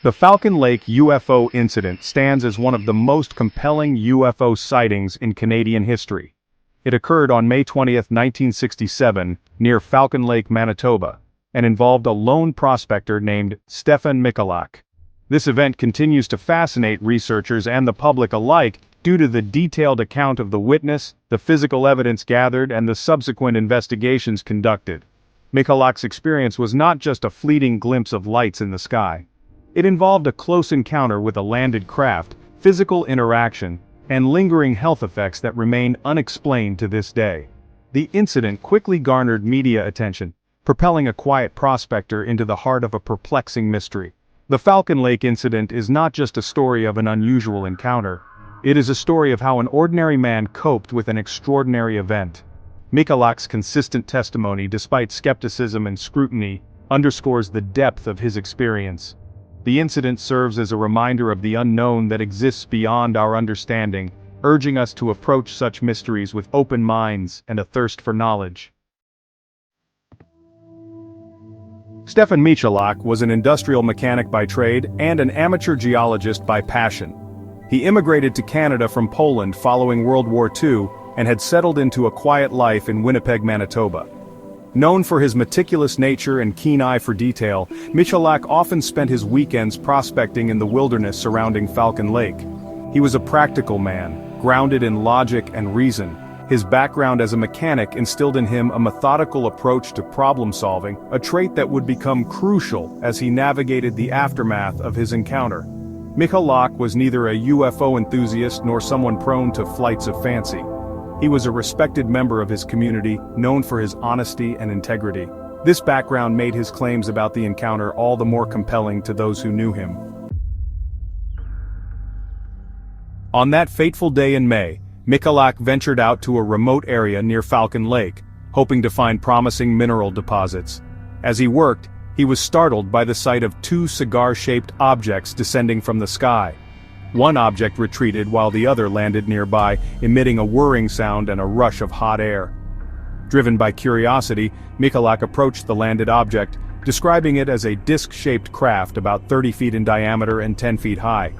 The Falcon Lake UFO incident stands as one of the most compelling UFO sightings in Canadian history. It occurred on May 20, 1967, near Falcon Lake, Manitoba, and involved a lone prospector named Stefan Michalak. This event continues to fascinate researchers and the public alike due to the detailed account of the witness, the physical evidence gathered, and the subsequent investigations conducted. Michalak's experience was not just a fleeting glimpse of lights in the sky. It involved a close encounter with a landed craft, physical interaction, and lingering health effects that remain unexplained to this day. The incident quickly garnered media attention, propelling a quiet prospector into the heart of a perplexing mystery. The Falcon Lake incident is not just a story of an unusual encounter. It is a story of how an ordinary man coped with an extraordinary event. Michalak's consistent testimony, despite skepticism and scrutiny, underscores the depth of his experience. The incident serves as a reminder of the unknown that exists beyond our understanding, urging us to approach such mysteries with open minds and a thirst for knowledge. Stefan Michalak was an industrial mechanic by trade and an amateur geologist by passion. He immigrated to Canada from Poland following World War II and had settled into a quiet life in Winnipeg, Manitoba. Known for his meticulous nature and keen eye for detail, Michalak often spent his weekends prospecting in the wilderness surrounding Falcon Lake. He was a practical man, grounded in logic and reason. His background as a mechanic instilled in him a methodical approach to problem-solving, a trait that would become crucial as he navigated the aftermath of his encounter. Michalak was neither a UFO enthusiast nor someone prone to flights of fancy. He was a respected member of his community, known for his honesty and integrity. This background made his claims about the encounter all the more compelling to those who knew him. On that fateful day in May, Michalak ventured out to a remote area near Falcon Lake, hoping to find promising mineral deposits. As he worked, he was startled by the sight of two cigar-shaped objects descending from the sky. One object retreated while the other landed nearby, emitting a whirring sound and a rush of hot air. Driven by curiosity, Michalak approached the landed object, describing it as a disc-shaped craft about 30 feet in diameter and 10 feet high.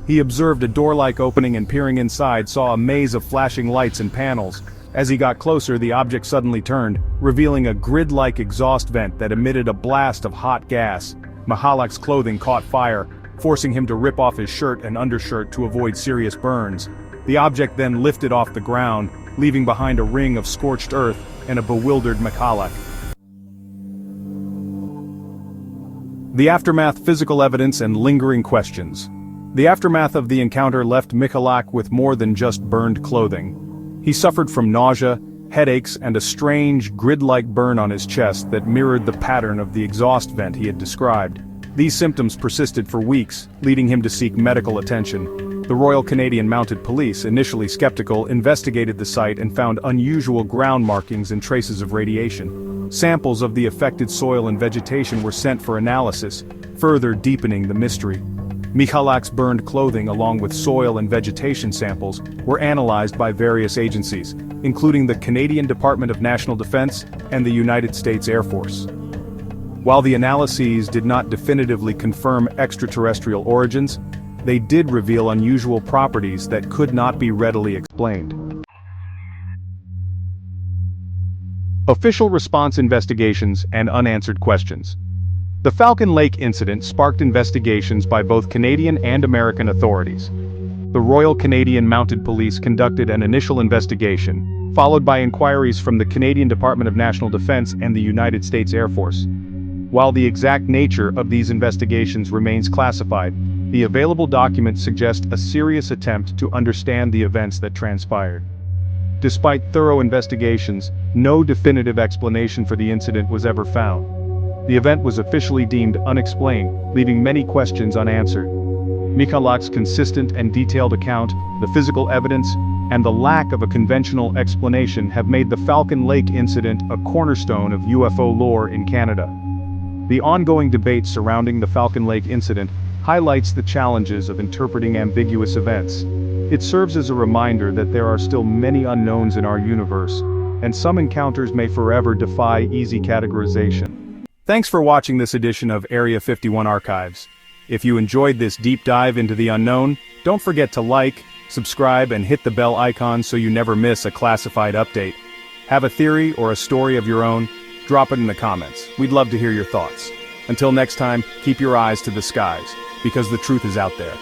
He observed a door-like opening and, peering inside, saw a maze of flashing lights and panels. As he got closer, the object suddenly turned, revealing a grid-like exhaust vent that emitted a blast of hot gas. Michalak's clothing caught fire, forcing him to rip off his shirt and undershirt to avoid serious burns. The object then lifted off the ground, leaving behind a ring of scorched earth and a bewildered Michalak. The aftermath: physical evidence and lingering questions. The aftermath of the encounter left Michalak with more than just burned clothing. He suffered from nausea, headaches, and a strange, grid-like burn on his chest that mirrored the pattern of the exhaust vent he had described. These symptoms persisted for weeks, leading him to seek medical attention. The Royal Canadian Mounted Police, initially skeptical, investigated the site and found unusual ground markings and traces of radiation. Samples of the affected soil and vegetation were sent for analysis, further deepening the mystery. Michalak's burned clothing, along with soil and vegetation samples, were analyzed by various agencies, including the Canadian Department of National Defense and the United States Air Force. While the analyses did not definitively confirm extraterrestrial origins, they did reveal unusual properties that could not be readily explained. Official response investigations and unanswered questions. The Falcon Lake incident sparked investigations by both Canadian and American authorities. The Royal Canadian Mounted Police conducted an initial investigation, followed by inquiries from the Canadian Department of National Defense and the United States Air Force. While the exact nature of these investigations remains classified, the available documents suggest a serious attempt to understand the events that transpired. Despite thorough investigations, no definitive explanation for the incident was ever found. The event was officially deemed unexplained, leaving many questions unanswered. Michalak's consistent and detailed account, the physical evidence, and the lack of a conventional explanation have made the Falcon Lake incident a cornerstone of UFO lore in Canada. The ongoing debate surrounding the Falcon Lake incident highlights the challenges of interpreting ambiguous events. It serves as a reminder that there are still many unknowns in our universe, and some encounters may forever defy easy categorization. Thanks for watching this edition of Area 51 Archives. If you enjoyed this deep dive into the unknown, don't forget to like, subscribe, and hit the bell icon so you never miss a classified update. Have a theory or a story of your own? Drop it in the comments. We'd love to hear your thoughts. Until next time, keep your eyes to the skies, because the truth is out there.